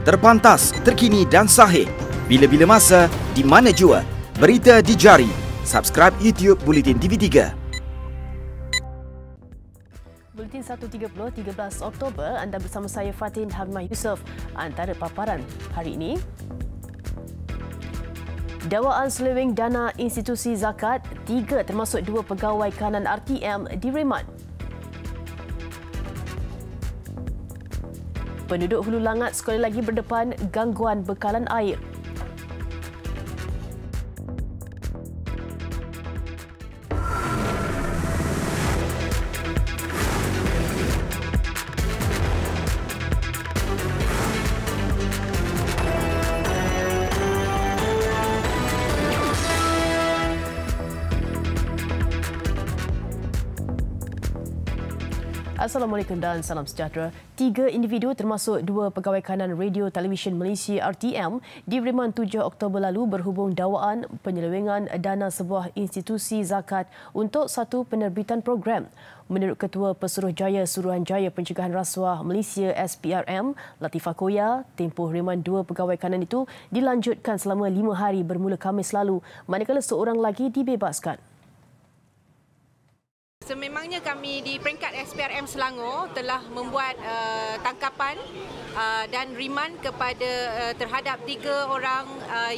Terpantas, terkini dan sahih. Bila-bila masa, di mana jua. Berita di jari. Subscribe YouTube Buletin TV3. Buletin 1.30, 13 Oktober, anda bersama saya Fatin Hamimah Yusof. Antara paparan hari ini, dakwaan seleweng dana institusi zakat, 3 termasuk 2 pegawai kanan RTM direman. Penduduk Hulu Langat sekali lagi berdepan gangguan bekalan air. Assalamualaikum dan salam sejahtera. 3 individu termasuk 2 pegawai kanan Radio Televisyen Malaysia RTM direman 7 Oktober lalu berhubung dakwaan penyelewengan dana sebuah institusi zakat untuk satu penerbitan program. Menurut Ketua Pesuruhjaya Suruhanjaya Pencegahan Rasuah Malaysia SPRM, Latifah Koya, tempoh reman 2 pegawai kanan itu dilanjutkan selama 5 hari bermula Khamis lalu, manakala seorang lagi dibebaskan. Sememangnya kami di peringkat SPRM Selangor telah membuat tangkapan dan riman kepada terhadap 3 orang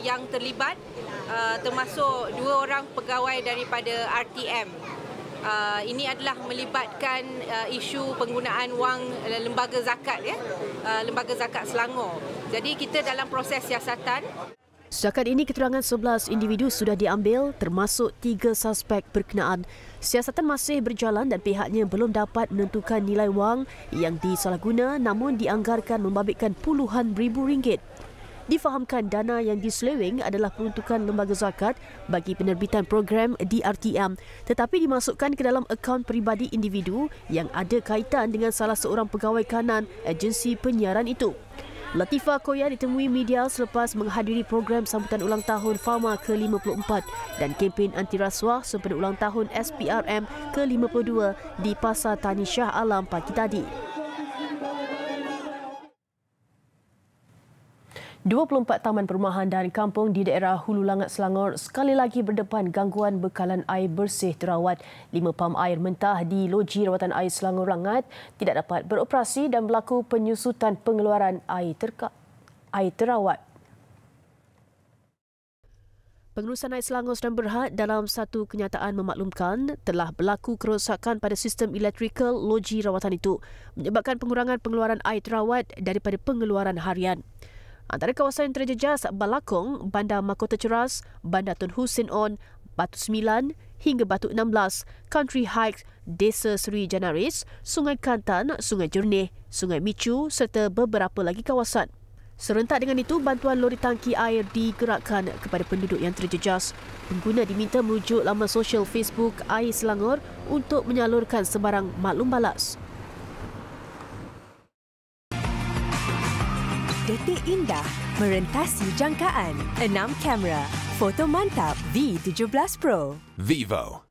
yang terlibat, termasuk 2 orang pegawai daripada RTM. Ini adalah melibatkan isu penggunaan wang lembaga zakat, lembaga zakat Selangor. Jadi kita dalam proses siasatan. Setakat ini keterangan 11 individu sudah diambil termasuk 3 suspek berkenaan. Siasatan masih berjalan dan pihaknya belum dapat menentukan nilai wang yang disalahguna namun dianggarkan membabitkan puluhan ribu ringgit. Difahamkan dana yang diseleweng adalah peruntukan lembaga zakat bagi penerbitan program di RTM tetapi dimasukkan ke dalam akaun peribadi individu yang ada kaitan dengan salah seorang pegawai kanan agensi penyiaran itu. Latifah Koya ditemui media selepas menghadiri program sambutan ulang tahun Pharma ke-54 dan kempen anti rasuah sempena ulang tahun SPRM ke-52 di Pasar Tani Shah Alam pagi tadi. 24 taman perumahan dan kampung di daerah Hulu Langat Selangor sekali lagi berdepan gangguan bekalan air bersih terawat. 5 pam air mentah di Loji Rawatan Air Selangor Langat tidak dapat beroperasi dan berlaku penyusutan pengeluaran air terawat. Pengurusan Air Selangor Seram Berhad dalam satu kenyataan memaklumkan telah berlaku kerosakan pada sistem elektrikal loji rawatan itu menyebabkan pengurangan pengeluaran air terawat daripada pengeluaran harian. Antara kawasan yang terjejas Balakong, Bandar Mahkota Ceras, Bandar Tun Hussein On, Batu 9 hingga Batu 16, Country Heights, Desa Seri Janaris, Sungai Kantan, Sungai Jernih, Sungai Micu serta beberapa lagi kawasan. Serentak dengan itu, bantuan lori tangki air digerakkan kepada penduduk yang terjejas. Pengguna diminta merujuk laman sosial Facebook Air Selangor untuk menyalurkan sebarang maklum balas. Detik indah merentasi jangkaan. 6 kamera. Foto mantap V17 Pro. Vivo.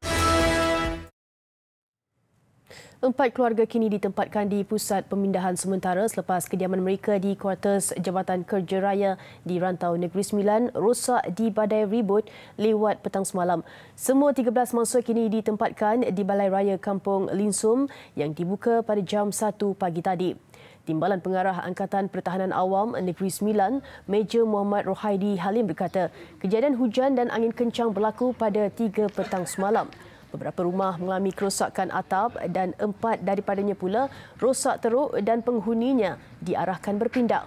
4 keluarga kini ditempatkan di pusat pemindahan sementara selepas kediaman mereka di kuartus Jabatan Kerja Raya di Rantau Negeri Sembilan rosak di badai ribut lewat petang semalam. Semua 13 mangsa kini ditempatkan di Balai Raya Kampung Linsum yang dibuka pada jam 1 pagi tadi. Timbalan Pengarah Angkatan Pertahanan Awam Negeri Sembilan, Major Muhammad Rohaidi Halim berkata, kejadian hujan dan angin kencang berlaku pada 3 petang semalam. Beberapa rumah mengalami kerosakan atap dan 4 daripadanya pula rosak teruk dan penghuninya diarahkan berpindah.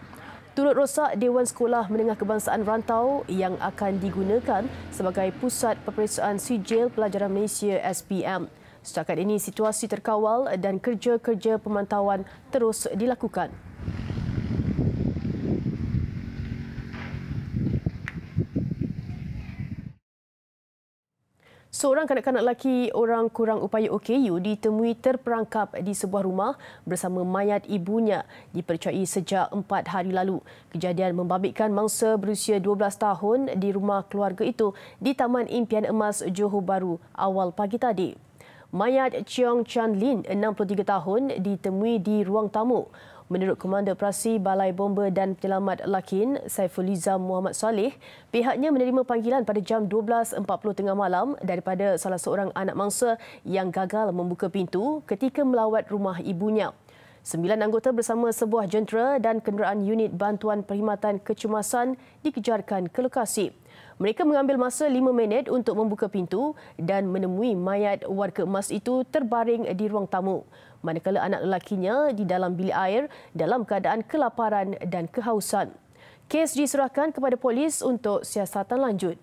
Turut rosak Dewan Sekolah Menengah Kebangsaan Rantau yang akan digunakan sebagai pusat peperiksaan sijil pelajaran Malaysia SPM. Setakat ini situasi terkawal dan kerja-kerja pemantauan terus dilakukan. Seorang kanak-kanak lelaki orang kurang upaya OKU ditemui terperangkap di sebuah rumah bersama mayat ibunya dipercayai sejak 4 hari lalu. Kejadian membabitkan mangsa berusia 12 tahun di rumah keluarga itu di Taman Impian Emas Johor Bahru awal pagi tadi. Mayat Cheong Chan Lin, 63 tahun, ditemui di ruang tamu. Menurut Komander Operasi Balai Bomba dan Penyelamat Lakin, Saifulizam Muhammad Saleh, pihaknya menerima panggilan pada jam 12.40 tengah malam daripada salah seorang anak mangsa yang gagal membuka pintu ketika melawat rumah ibunya. 9 anggota bersama sebuah jentera dan kenderaan unit bantuan perkhidmatan kecemasan dikejarkan ke lokasi. Mereka mengambil masa 5 minit untuk membuka pintu dan menemui mayat warga emas itu terbaring di ruang tamu, manakala anak lelakinya di dalam bilik air dalam keadaan kelaparan dan kehausan. Kes diserahkan kepada polis untuk siasatan lanjut.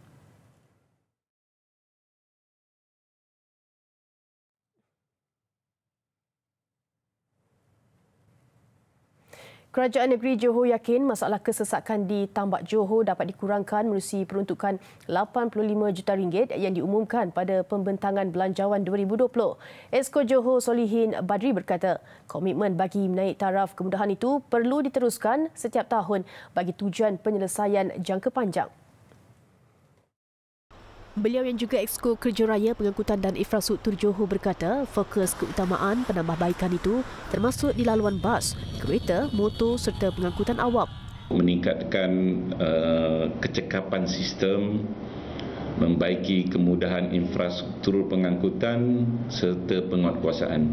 Kerajaan Negeri Johor yakin masalah kesesakan di Tambak Johor dapat dikurangkan menerusi peruntukan RM85 juta yang diumumkan pada pembentangan Belanjawan 2020. Esko Johor Solihin Badri berkata, komitmen bagi menaik taraf kemudahan itu perlu diteruskan setiap tahun bagi tujuan penyelesaian jangka panjang. Beliau yang juga Exco Kerja Raya Pengangkutan dan Infrastruktur Johor berkata fokus keutamaan penambahbaikan itu termasuk di laluan bas, kereta, motor serta pengangkutan awam. Meningkatkan kecekapan sistem, membaiki kemudahan infrastruktur pengangkutan serta penguatkuasaan.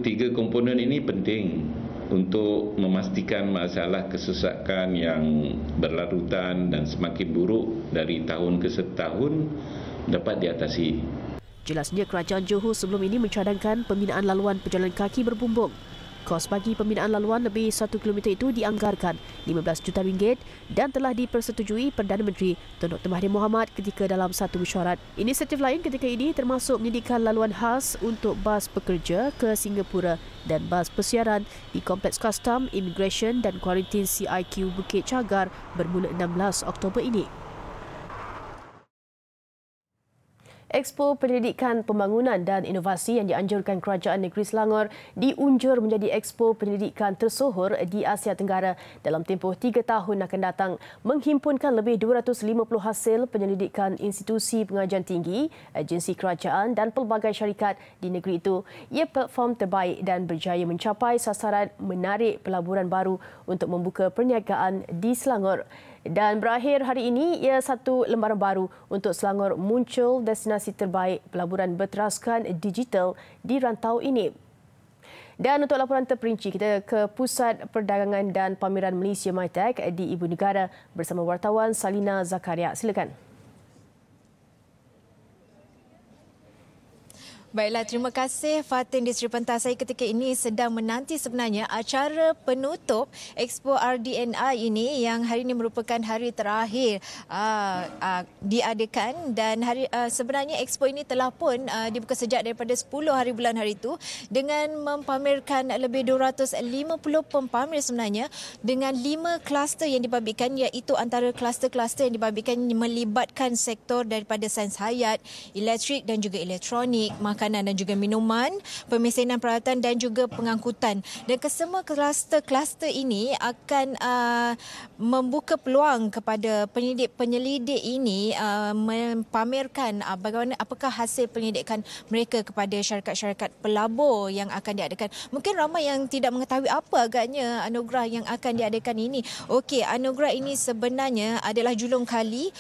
Tiga komponen ini penting untuk memastikan masalah kesesakan yang berlarutan dan semakin buruk dari tahun ke tahun dapat diatasi. Jelasnya kerajaan Johor sebelum ini mencadangkan pembinaan laluan pejalan kaki berbumbung. Kos bagi pembinaan laluan lebih 1 km itu dianggarkan RM15 juta dan telah dipersetujui Perdana Menteri Tun Dr. Mahathir Mohamad ketika dalam satu mesyuarat. Inisiatif lain ketika ini termasuk menyediakan laluan khas untuk bas pekerja ke Singapura dan bas persiaran di Kompleks Custom, Immigration dan Kuarantin CIQ Bukit Cagar bermula 16 Oktober ini. Expo Penyelidikan Pembangunan dan Inovasi yang dianjurkan Kerajaan Negeri Selangor diunjur menjadi Expo Penyelidikan tersohor di Asia Tenggara dalam tempoh 3 tahun akan datang, menghimpunkan lebih 250 hasil penyelidikan institusi pengajian tinggi, agensi kerajaan dan pelbagai syarikat di negeri itu. Ia platform terbaik dan berjaya mencapai sasaran menarik pelaburan baru untuk membuka perniagaan di Selangor. Dan berakhir hari ini, ia satu lembaran baru untuk Selangor muncul destinasi terbaik pelaburan berteraskan digital di rantau ini. Dan untuk laporan terperinci, kita ke Pusat Perdagangan dan Pameran Malaysia MITEC di Ibu Negara bersama wartawan Salina Zakaria. Silakan. Baiklah, terima kasih Fatin di Sri Pentas. Saya ketika ini sedang menanti sebenarnya acara penutup Expo RDNI ini yang hari ini merupakan hari terakhir diadakan dan sebenarnya Expo ini telah pun dibuka sejak daripada 10 hari bulan hari itu dengan mempamerkan lebih 250 pempamer sebenarnya dengan 5 kluster yang dibabitkan, iaitu antara kluster-kluster yang dibabitkan melibatkan sektor daripada sains hayat, elektrik dan juga elektronik, makanan dan juga minuman, pemesanan peralatan dan juga pengangkutan. Dan kesemua kluster-kluster ini akan membuka peluang kepada penyelidik ini mempamerkan apakah hasil penyelidikan mereka kepada syarikat-syarikat pelabur yang akan diadakan. Mungkin ramai yang tidak mengetahui apa agaknya anugerah yang akan diadakan ini. Okey, anugerah ini sebenarnya adalah julung kali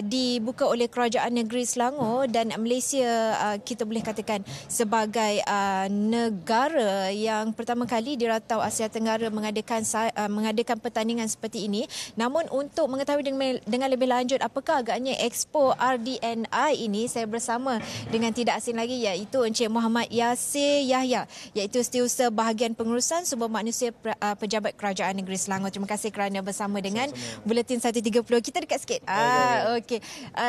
dibuka oleh Kerajaan Negeri Selangor dan Malaysia kita boleh katakan sebagai negara yang pertama kali di rantau Asia Tenggara mengadakan pertandingan seperti ini. Namun untuk mengetahui dengan lebih lanjut apakah agaknya Expo RDNI ini, saya bersama dengan tidak asing lagi iaitu Encik Muhammad Yasir Yahya, iaitu Setiausaha Bahagian Pengurusan Sumber Manusia Pejabat Kerajaan Negeri Selangor. Terima kasih kerana bersama dengan Buletin 130. Kita dekat sikit. Okey.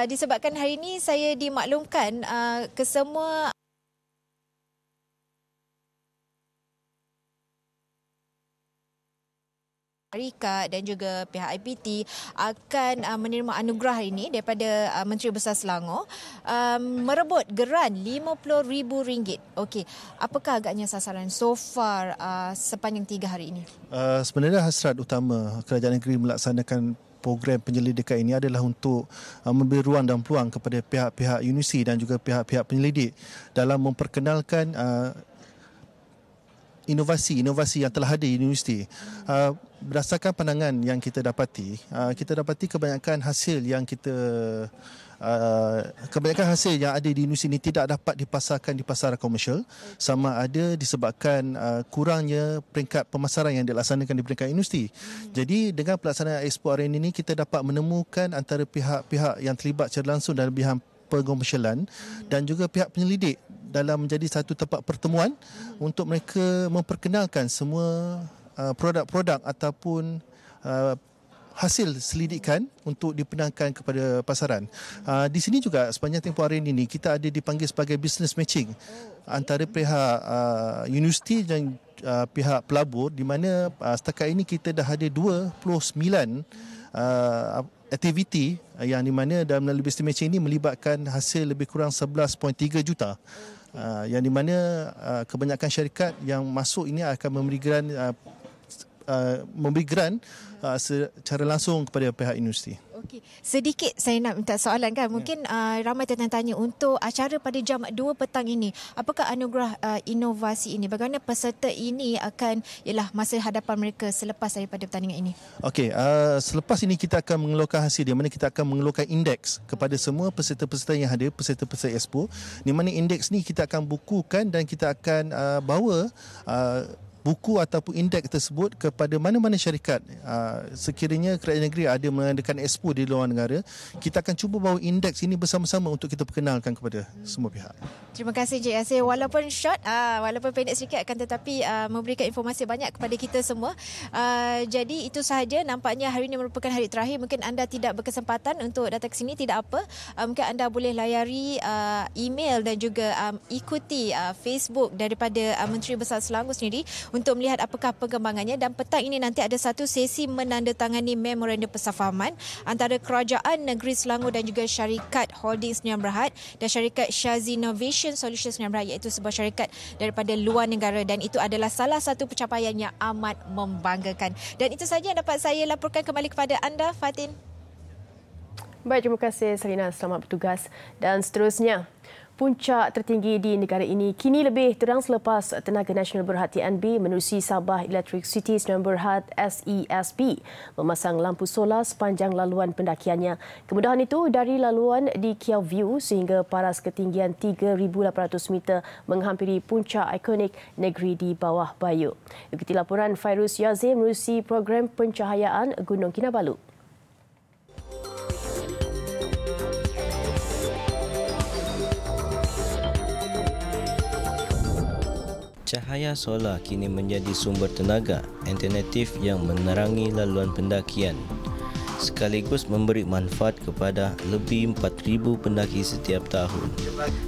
Disebabkan hari ini saya dimaklumkan kesemua syarikat dan juga pihak IPT akan menerima anugerah ini daripada Menteri Besar Selangor merebut geran RM50,000. Okey, apakah agaknya sasaran so far sepanjang 3 hari ini? Sebenarnya hasrat utama kerajaan negeri melaksanakan program penyelidikan ini adalah untuk memberi ruang dan peluang kepada pihak-pihak universiti dan juga pihak-pihak penyelidik dalam memperkenalkan inovasi yang telah ada di universiti. Berdasarkan pandangan yang kita dapati kebanyakan hasil yang ada di universiti ini tidak dapat dipasarkan di pasaran komersial, sama ada disebabkan kurangnya peringkat pemasaran yang dilaksanakan di peringkat universiti. Jadi dengan pelaksanaan Expo hari ini kita dapat menemukan antara pihak-pihak yang terlibat secara langsung dalam bidang pengomersialan dan juga pihak penyelidik dalam menjadi satu tempat pertemuan untuk mereka memperkenalkan semua produk-produk ataupun hasil selidikan untuk dipenangkan kepada pasaran. Di sini juga sepanjang tempoh hari ini kita ada dipanggil sebagai business matching antara pihak universiti dan pihak pelabur, di mana setakat ini kita dah ada 29 aktiviti yang di mana dalam melalui business matching ini melibatkan hasil lebih kurang 11.3 juta. Yang di mana kebanyakan syarikat yang masuk ini akan memberi grant secara langsung kepada pihak universiti. Okey, sedikit saya nak minta soalan kan. Mungkin ramai tanya untuk acara pada jam 2 petang ini. Apakah anugerah inovasi ini? Bagaimana peserta ini akan masa hadapan mereka selepas daripada pertandingan ini? Okey, selepas ini kita akan mengeluarkan hasil di mana kita akan mengeluarkan indeks kepada semua peserta-peserta yang ada, peserta-peserta Expo. Di mana indeks ni kita akan bukukan dan kita akan bawa buku ataupun indeks tersebut kepada mana-mana syarikat. Sekiranya kerajaan negeri ada mengadakan expo di luar negara, kita akan cuba bawa indeks ini bersama-sama untuk kita perkenalkan kepada semua pihak. Terima kasih Encik Yasir. Walaupun short, walaupun pendek sedikit akan tetapi memberikan informasi banyak kepada kita semua. Jadi itu sahaja, nampaknya hari ini merupakan hari terakhir. Mungkin anda tidak berkesempatan untuk datang ke sini, tidak apa. Mungkin anda boleh layari email dan juga ikuti Facebook daripada Menteri Besar Selangor sendiri untuk melihat apakah perkembangannya. Dan petang ini nanti ada satu sesi menandatangani memorandum persefahaman antara Kerajaan Negeri Selangor dan juga syarikat Holding Sdn Bhd dan syarikat Shazi Innovation Solutions Sdn Bhd, iaitu sebuah syarikat daripada luar negara, dan itu adalah salah satu pencapaian yang amat membanggakan. Dan itu sahaja yang dapat saya laporkan kembali kepada anda, Fatin. Baik, terima kasih Selina. Selamat bertugas. Dan seterusnya, puncak tertinggi di negara ini kini lebih terang selepas Tenaga Nasional Berhad TNB menerusi Sabah Electricity Sdn Bhd SESB memasang lampu solar sepanjang laluan pendakiannya. Kemudahan itu dari laluan di Kiau View sehingga paras ketinggian 3,800 meter menghampiri puncak ikonik negeri di bawah Bayu. Ikuti laporan Fairuz Yazim menerusi program pencahayaan Gunung Kinabalu. Cahaya solar kini menjadi sumber tenaga alternatif yang menerangi laluan pendakian, sekaligus memberi manfaat kepada lebih 4,000 pendaki setiap tahun.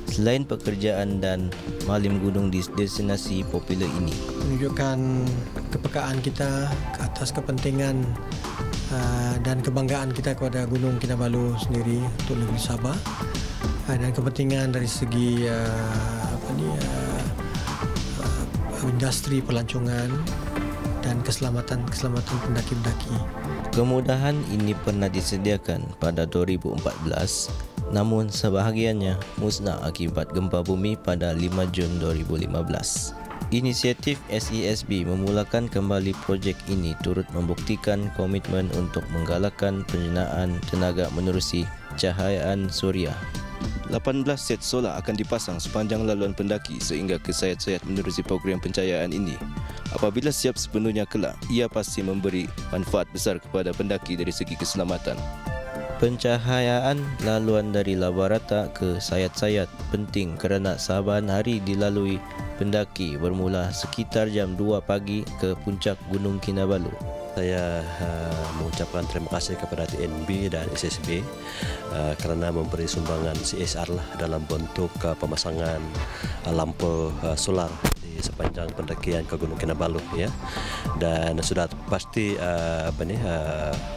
Selain pekerjaan dan malim gunung di destinasi popular ini, menunjukkan kepekaan kita ke atas kepentingan dan kebanggaan kita kepada Gunung Kinabalu sendiri untuk negeri Sabah, dan kepentingan dari segi industri pelancongan dan keselamatan pendaki-pendaki. Kemudahan ini pernah disediakan pada 2014, namun sebahagiannya musnah akibat gempa bumi pada 5 Jun 2015. Inisiatif SESB memulakan kembali projek ini turut membuktikan komitmen untuk menggalakkan penggunaan tenaga menerusi cahayaan suria. 18 set solar akan dipasang sepanjang laluan pendaki sehingga ke sayat-sayat menerusi program pencahayaan ini. Apabila siap sepenuhnya kelak, ia pasti memberi manfaat besar kepada pendaki dari segi keselamatan. Pencahayaan laluan dari Labarata ke sayat-sayat penting kerana saban hari dilalui pendaki bermula sekitar jam 2 pagi ke puncak Gunung Kinabalu. Saya mengucapkan terima kasih kepada TNB dan SSB kerana memberi sumbangan CSR dalam bentuk pemasangan lampu solar di sepanjang pendakian ke Gunung Kinabalu, ya. Dan sudah pasti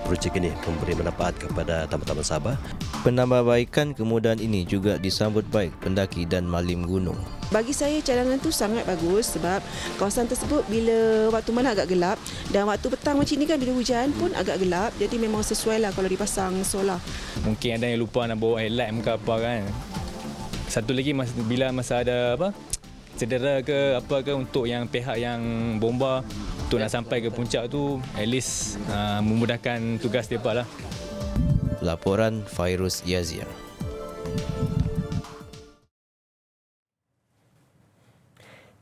projek ini memberi manfaat kepada teman-teman Sabah. Penambahbaikan kemudahan ini juga disambut baik pendaki dan malim gunung. Bagi saya cadangan tu sangat bagus sebab kawasan tersebut bila waktu malam agak gelap dan waktu petang macam ni kan bila hujan pun agak gelap, jadi memang sesuai lah kalau dipasang solar. Mungkin ada yang lupa nak bawa headlight ke apa kan. Satu lagi bila masa ada cedera ke apa ke, untuk yang pihak yang bomba untuk nak sampai ke puncak tu at least memudahkan tugas mereka lah. Laporan Fairuz Yazia.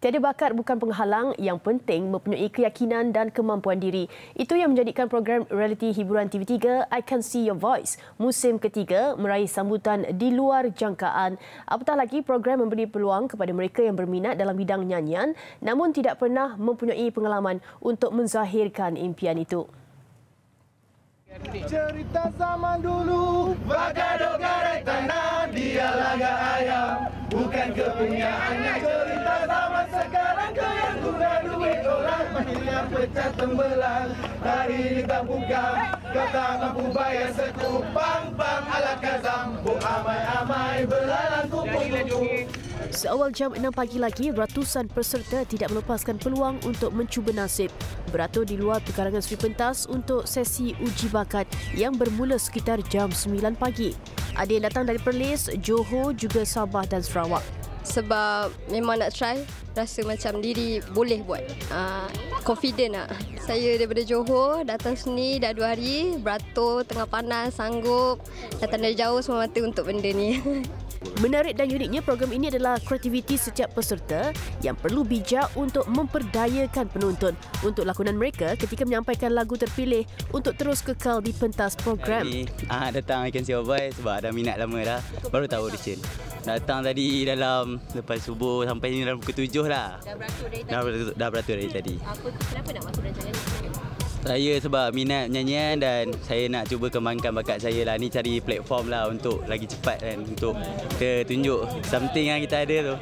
Tiada bakat bukan penghalang, yang penting mempunyai keyakinan dan kemampuan diri. Itu yang menjadikan program realiti hiburan TV3 I Can See Your Voice musim ketiga meraih sambutan di luar jangkaan. Apatah lagi program memberi peluang kepada mereka yang berminat dalam bidang nyanyian namun tidak pernah mempunyai pengalaman untuk menzahirkan impian itu. Cerita zaman dulu, bagado garai tanah, dia laga ayam, bukan kepunyaannya. Cerita zaman sekarang, kaya guna duit orang, akhirnya pecah tembelang. Hari ini tak buka, kata mampu bayar sekupang pang ala kazam, bu amai-amai belalang kumpul-kumpul. Seawal jam 6 pagi lagi, ratusan peserta tidak melepaskan peluang untuk mencuba nasib. Beratur di luar pekarangan Sri Pentas untuk sesi uji bakat yang bermula sekitar jam 9 pagi. Ada yang datang dari Perlis, Johor, juga Sabah dan Sarawak. Sebab memang nak try, rasa macam diri boleh buat. Confident lah. Saya daripada Johor, datang sini dah 2 hari, beratur, tengah panas, sanggup. Datang dari jauh semua mata untuk benda ni. Menarik dan uniknya program ini adalah kreativiti setiap peserta yang perlu bijak untuk memperdayakan penonton untuk lakonan mereka ketika menyampaikan lagu terpilih untuk terus kekal di pentas program. Datang I Can See Your Voice sebab dah minat lama dah, baru tahu audition. Datang tadi dalam lepas subuh sampai ni dalam pukul 7 lah. Dah beratur dari tadi. Kenapa nak masuk rancangan ni? Saya sebab minat nyanyian dan saya nak cuba kembangkan bakat saya lah. Ni cari platform lah untuk lagi cepat kan, untuk kita tunjuk something yang kita ada tu.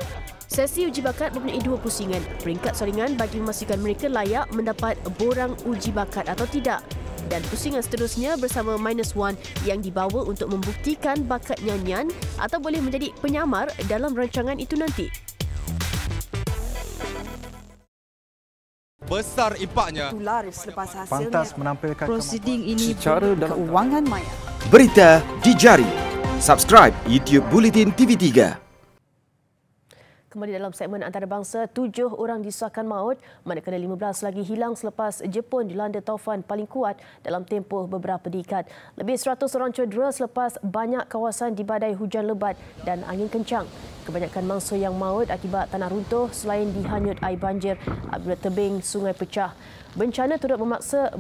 Sesi uji bakat mempunyai 2 pusingan. Peringkat saringan bagi memastikan mereka layak mendapat borang uji bakat atau tidak. Dan pusingan seterusnya bersama -1 yang dibawa untuk membuktikan bakat nyanyian atau boleh menjadi penyamar dalam rancangan itu nanti. Besar impaknya. Laris selepas hasilnya. Pantas menampilkan prosiding ini secara dalam keuangan maya. Berita di jari. Subscribe YouTube Bulletin TV3. Kembali dalam segmen antarabangsa, 7 orang disahkan maut manakala 15 lagi hilang selepas Jepun dilanda taufan paling kuat dalam tempoh beberapa dekad. Lebih 100 orang cedera selepas banyak kawasan dibadai hujan lebat dan angin kencang. Kebanyakan mangsa yang maut akibat tanah runtuh selain dihanyut air banjir apabila tebing sungai pecah. Bencana turut memaksa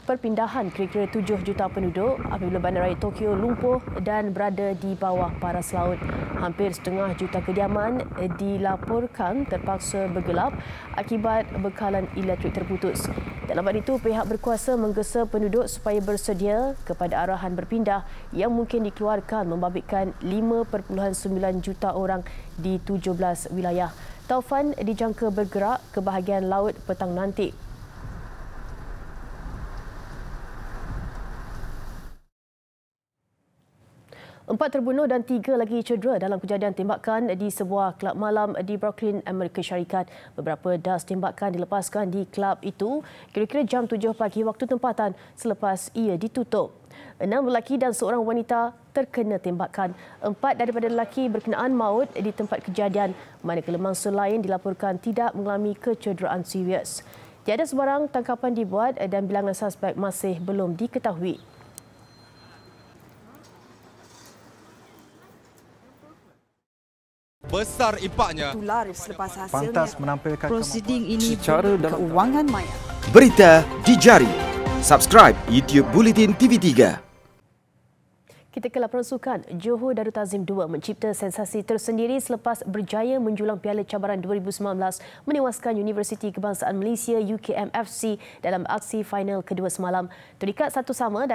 perpindahan kira-kira 7 juta penduduk apabila bandaraya Tokyo lumpuh dan berada di bawah paras laut. Hampir setengah juta kediaman dilaporkan terpaksa bergelap akibat bekalan elektrik terputus. Dalam hal itu, pihak berkuasa menggesa penduduk supaya bersedia kepada arahan berpindah yang mungkin dikeluarkan membabitkan 5.9 juta orang di 17 wilayah. Taufan dijangka bergerak ke bahagian laut petang nanti. Empat terbunuh dan 3 lagi cedera dalam kejadian tembakan di sebuah kelab malam di Brooklyn, Amerika Syarikat. Beberapa das tembakan dilepaskan di kelab itu kira-kira jam 7 pagi waktu tempatan selepas ia ditutup. 6 lelaki dan seorang wanita terkena tembakan. 4 daripada lelaki berkenaan maut di tempat kejadian, manakala mangsa lain dilaporkan tidak mengalami kecederaan serius. Tiada sebarang tangkapan dibuat dan bilangan suspek masih belum diketahui. Besar impaknya. Laris selepas hasilnya. Pantas menampilkan prosiding ini secara dalam keuangan maya. Berita di jari. Subscribe YouTube Bulletin TV3. Kita ke laporan sukan. Johor Darul Ta'zim 2 mencipta sensasi tersendiri selepas berjaya menjulang Piala Cabaran 2019 menewaskan Universiti Kebangsaan Malaysia UKMFC dalam aksi final kedua semalam. Terikat 1-1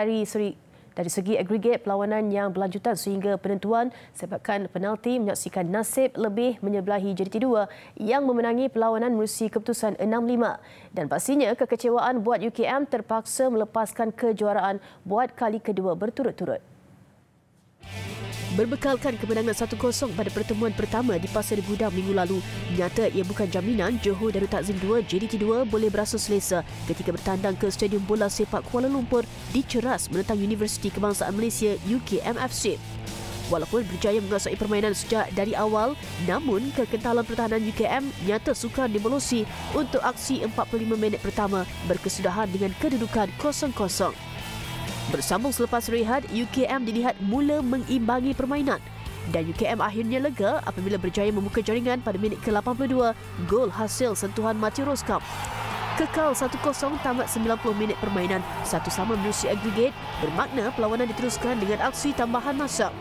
dari segi agregat perlawanan yang berlanjutan sehingga penentuan sepakan penalti menyaksikan Nasib lebih menyebelahi JDT 2 yang memenangi perlawanan menerusi keputusan 6-5. Dan pastinya kekecewaan buat UKM terpaksa melepaskan kejuaraan buat kali kedua berturut-turut. Berbekalkan kemenangan 1-0 pada pertemuan pertama di Pasir Gudang minggu lalu, nyata ia bukan jaminan Johor Darul Ta'zim 2 JDT 2 boleh berasa selesa ketika bertandang ke Stadium Bola Sepak Kuala Lumpur di Ceras menentang Universiti Kebangsaan Malaysia UKMFC. Walaupun berjaya menguasai permainan sejak dari awal, namun kekentalan pertahanan UKM nyata sukar dimelosi untuk aksi 45 minit pertama berkesudahan dengan kedudukan 0-0. Bersambung selepas rehat, UKM dilihat mula mengimbangi permainan dan UKM akhirnya lega apabila berjaya membuka jaringan pada minit ke-82, gol hasil sentuhan Mati Roskam. Kekal 1-0 tamat 90 minit permainan, satu sama menerusi agregat, bermakna perlawanan diteruskan dengan aksi tambahan masa.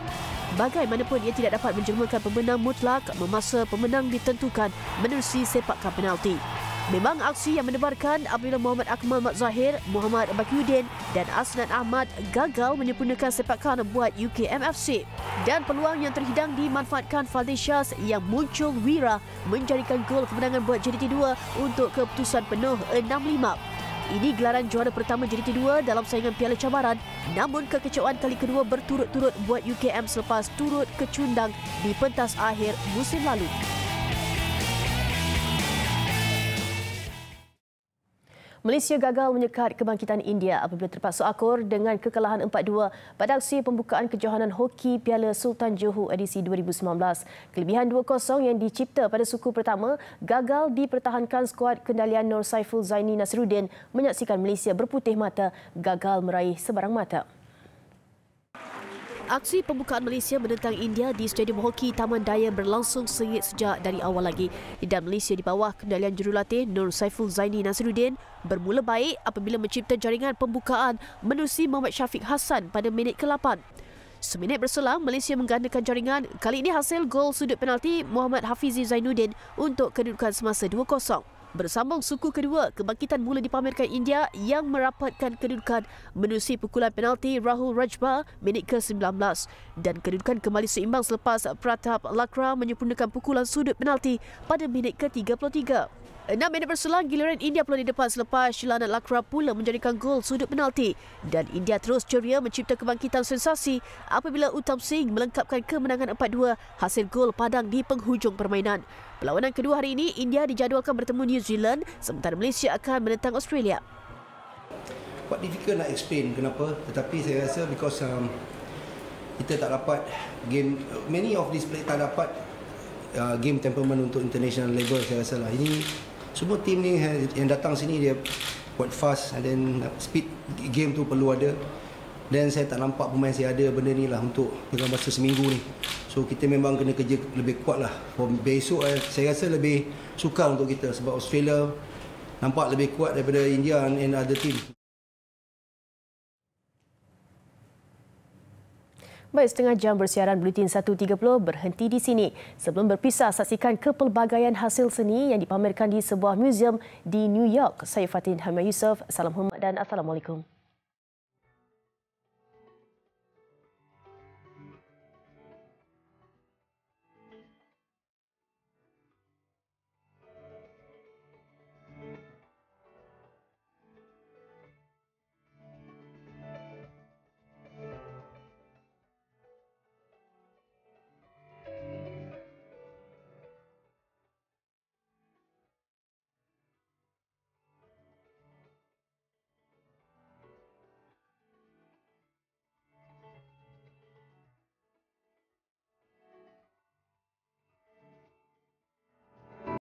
Bagaimanapun ia tidak dapat menjelmakan pemenang mutlak memasa pemenang ditentukan menerusi sepakan penalti. Memang aksi yang menebarkan apabila Muhammad Akmal Mat Zahir, Muhammad Bakiuddin dan Asnan Ahmad gagal menyempurnakan sepakan buat UKM FC. Dan peluang yang terhidang dimanfaatkan Fadil Syaz yang muncul wira menjadikan gol kemenangan buat JDT 2 untuk keputusan penuh 6-5. Ini gelaran juara pertama JDT 2 dalam saingan Piala Cabaran, namun kekecewaan kali kedua berturut-turut buat UKM selepas turut kecundang di pentas akhir musim lalu. Malaysia gagal menyekat kebangkitan India apabila terpaksa akur dengan kekalahan 4-2 pada aksi pembukaan kejohanan hoki Piala Sultan Johor edisi 2019. Kelebihan 2-0 yang dicipta pada suku pertama gagal dipertahankan skuad kendalian Nur Saiful Zaini Nasiruddin menyaksikan Malaysia berputih mata gagal meraih sebarang mata. Aksi pembukaan Malaysia menentang India di Stadium Hoki Taman Daya berlangsung sengit sejak dari awal lagi dan Malaysia di bawah kendalian jurulatih Nur Saiful Zaini Nasiruddin bermula baik apabila mencipta jaringan pembukaan menerusi Muhammad Syafiq Hassan pada minit ke-8. Seminit berselang, Malaysia menggandakan jaringan, kali ini hasil gol sudut penalti Muhammad Hafizi Zainuddin untuk kedudukan semasa 2-0. Bersambung suku kedua, kebangkitan mula dipamerkan India yang merapatkan kedudukan menerusi pukulan penalti Rahul Rajba minit ke-19 dan kedudukan kembali seimbang selepas Pratap Lakra menyempurnakan pukulan sudut penalti pada minit ke-33. 6 minit berselang, giliran India pula di depan selepas Shilanat Lakra pula menjadikan gol sudut penalti dan India terus ceria mencipta kebangkitan sensasi apabila Uttam Singh melengkapkan kemenangan 4-2 hasil gol padang di penghujung permainan. Perlawanan kedua hari ini, India dijadualkan bertemu New Zealand sementara Malaysia akan menentang Australia. Quite difficult nak explain kenapa, tetapi saya rasa because kita tak dapat game, many of these players tak dapat game temperament untuk international level saya rasa lah. Ini semua tim ni yang datang sini dia quite fast and then speed game tu perlu ada. Dan saya tak nampak pemain saya ada benda ni lah untuk dalam masa seminggu ni. So kita memang kena kerja lebih kuat lah. Besok saya rasa lebih sukar untuk kita sebab Australia nampak lebih kuat daripada India and other team. Baik, setengah jam bersiaran Buletin 1.30 berhenti di sini. Sebelum berpisah, saksikan kepelbagaian hasil seni yang dipamerkan di sebuah muzium di New York. Saya Fatin Hamid Yusof. Salam hormat dan Assalamualaikum.